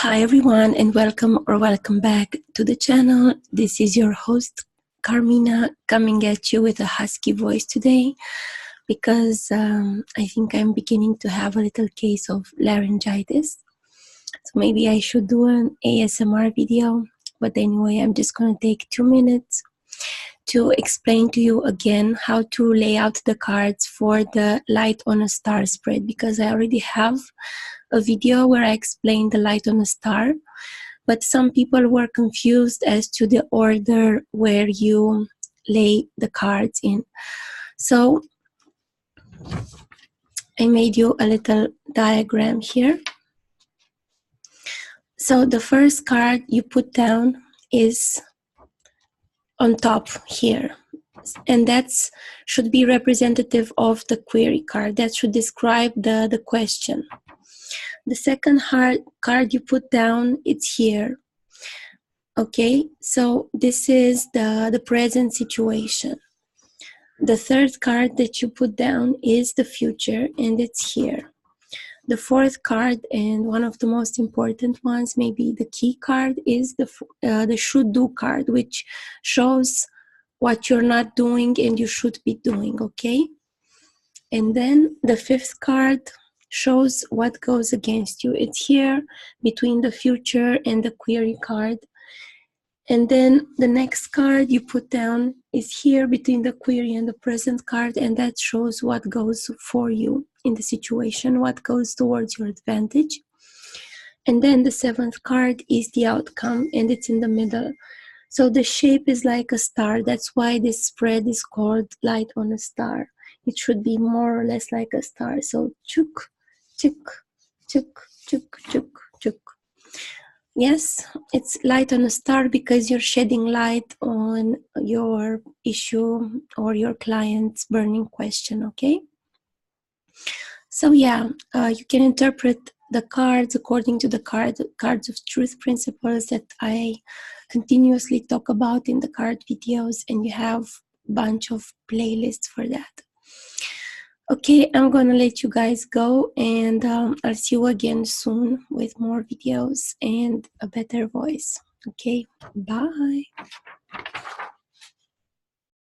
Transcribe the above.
Hi everyone, and welcome back to the channel. This is your host Carmina coming at you with a husky voice today because I think I'm beginning to have a little case of laryngitis. So maybe I should do an ASMR video, but anyway, I'm just going to take 2 minutes to explain to you again how to lay out the cards for the Light on a Star spread, because I already have a video where I explained the Light on a Star, but some people were confused as to the order where you lay the cards in. So I made you a little diagram here. So the first card you put down is on top here, and that's should be representative of the query card. That should describe the question. The second card you put down, it's here. Okay, so this is the present situation. The third card that you put down is the future, and it's here. The fourth card, and one of the most important ones, maybe the key card, is the should do card, which shows what you're not doing and you should be doing, okay? And then the fifth card shows what goes against you. It's here between the future and the query card. And then the next card you put down is here between the query and the present card, and that shows what goes for you in the situation, what goes towards your advantage. And then the seventh card is the outcome, and it's in the middle. So the shape is like a star. That's why this spread is called Light on a Star. It should be more or less like a star. So chuk, chuk, chuk, chuk, chuk, chuk. Yes, it's Light on a Star because you're shedding light on your issue or your client's burning question, okay? So yeah, you can interpret the cards according to the cards of truth principles that I continuously talk about in the card videos, and you have a bunch of playlists for that. Okay, I'm gonna let you guys go, and I'll see you again soon with more videos and a better voice. Okay, bye.